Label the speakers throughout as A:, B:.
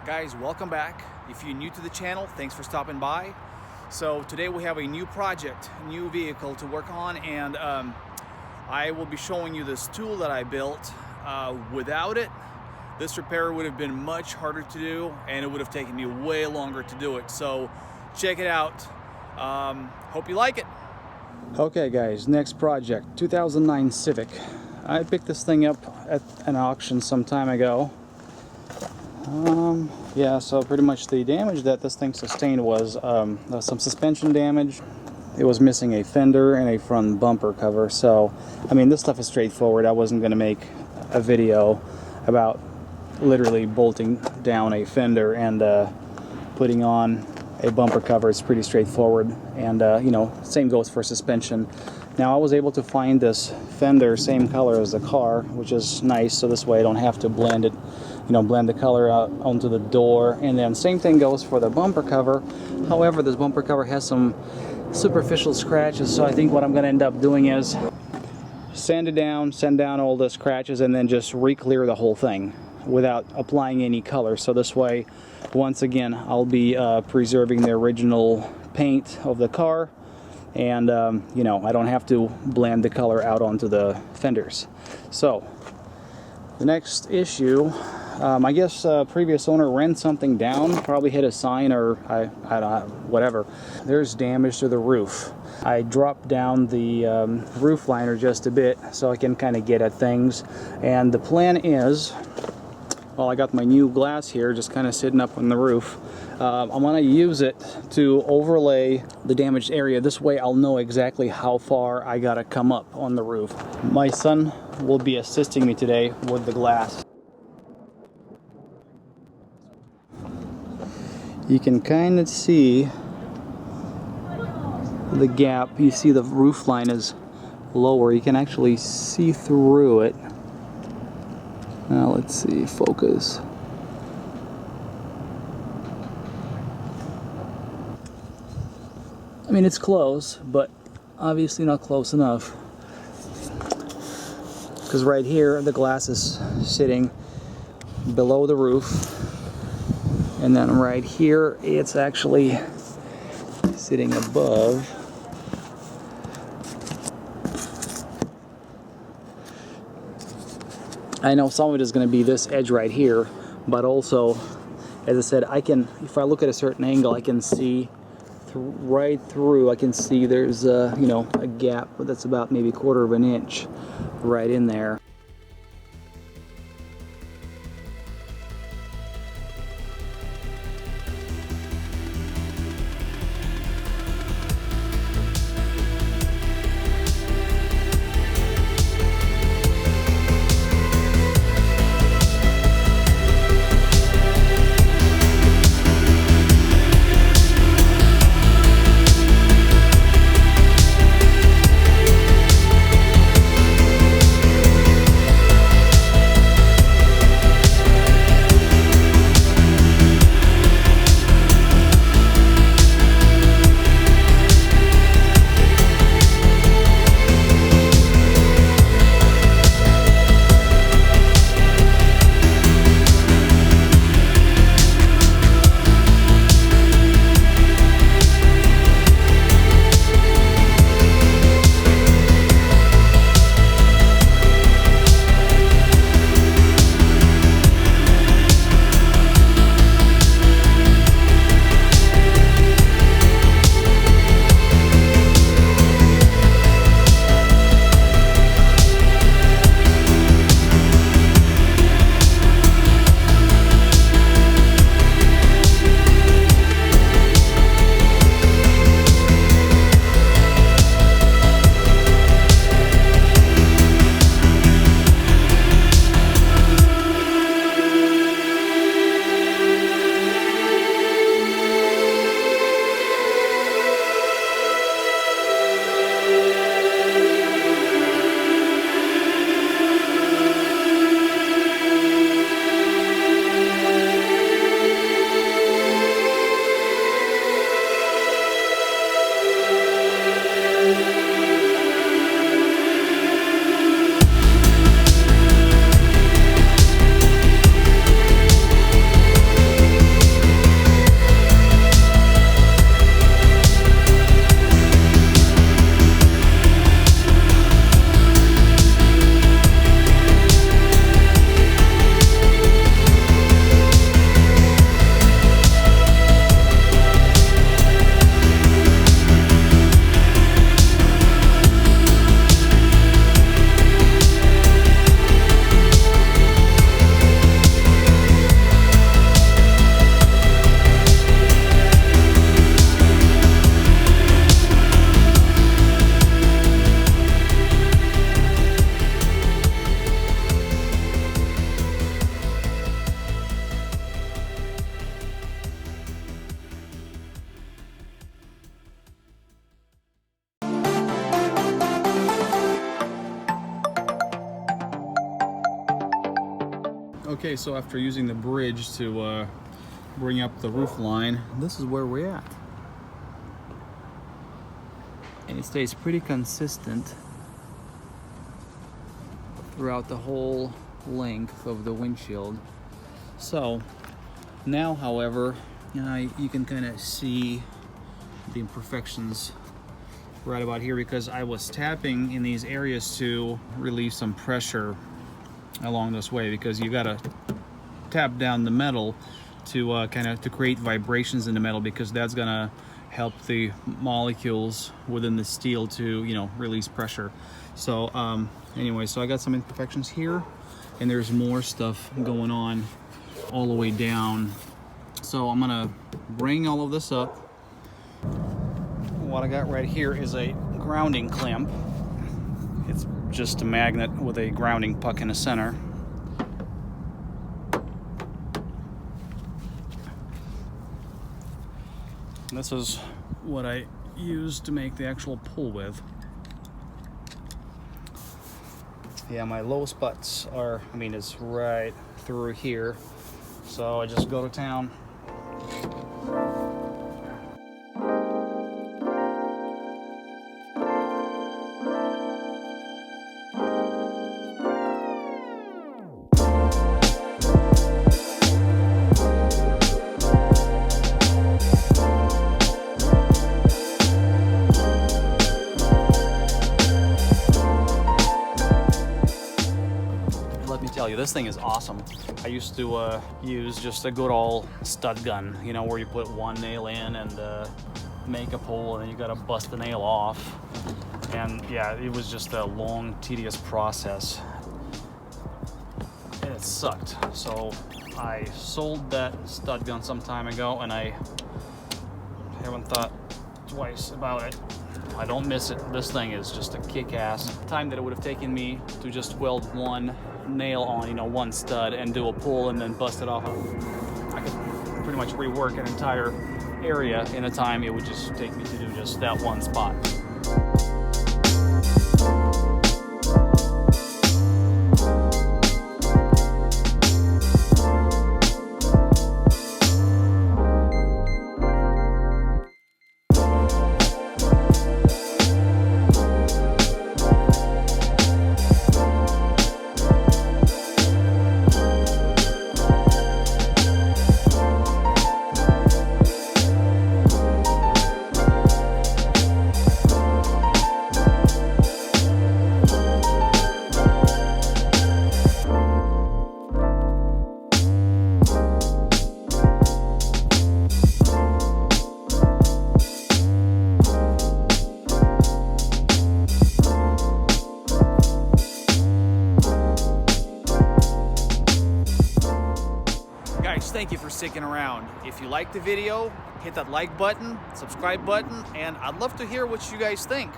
A: Guys, welcome back. If you're new to the channel, thanks for stopping by. So today we have a new project, new vehicle to work on, and I will be showing you this tool that I built. Without it, this repair would have been much harder to do, and it would have taken me way longer to do it. So check it out. Hope you like it. Okay guys, next project, 2009 Civic. I picked this thing up at an auction some time ago. Yeah, so pretty much the damage that this thing sustained was some suspension damage. It was missing a fender and a front bumper cover. So, I mean, this stuff is straightforward. I wasn't going to make a video about literally bolting down a fender and putting on a bumper cover. It's pretty straightforward. And, you know, same goes for suspension. Now, I was able to find this fender same color as the car, which is nice. So this way I don't have to blend it, you know, blend the color out onto the door. And then same thing goes for the bumper cover. However, this bumper cover has some superficial scratches, so I think what I'm going to end up doing is sand down all the scratches, and then just re-clear the whole thing without applying any color. So this way, once again, I'll be preserving the original paint of the car, and you know, I don't have to blend the color out onto the fenders. So the next issue, I guess previous owner ran something down, probably hit a sign, or I don't know, whatever. There's damage to the roof. I dropped down the roof liner just a bit so I can kind of get at things. And the plan is, well, I got my new glass here just kind of sitting up on the roof. I'm going to use it to overlay the damaged area. This way I'll know exactly how far I got to come up on the roof. My son will be assisting me today with the glass. You can kind of see the gap. You see the roof line is lower. You can actually see through it. Now let's see, focus. I mean, it's close, but obviously not close enough. Because right here, the glass is sitting below the roof. And then right here, it's actually sitting above. I know some of it is going to be this edge right here, but also, as I said, I can, if I look at a certain angle, I can see right through. I can see there's a, you know, a gap that's about maybe 1/4 of an inch right in there. Okay, so after using the bridge to bring up the roof line, this is where we're at. And it stays pretty consistent throughout the whole length of the windshield. So now, however, you can kind of see the imperfections right about here, because I was tapping in these areas to relieve some pressure along this way, because you gotta tap down the metal to to create vibrations in the metal, because that's gonna help the molecules within the steel to release pressure. So anyway, so I got some imperfections here, and there's more stuff going on all the way down. So I'm gonna bring all of this up. What I got right here is a grounding clamp. It's just a magnet with a grounding puck in the center. And this is what I use to make the actual pull with. Yeah, my low spots are, it's right through here. So I just go to town. Let me tell you, this thing is awesome. I used to use just a good old stud gun, where you put one nail in and make a pull, and then you gotta bust the nail off. And yeah, it was just a long, tedious process, and it sucked. So I sold that stud gun some time ago, and I haven't thought twice about it. I don't miss it. This thing is just a kick-ass. The time that it would have taken me to just weld one nail on, one stud, and do a pull and then bust it off, I could pretty much rework an entire area in a time it would just take me to do just that one spot. Thank you for sticking around. If you liked the video, hit that like button, subscribe button, and I'd love to hear what you guys think.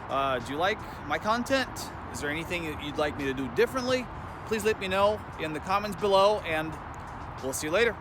A: Do you like my content? Is there anything that you'd like me to do differently? Please let me know in the comments below, and we'll see you later.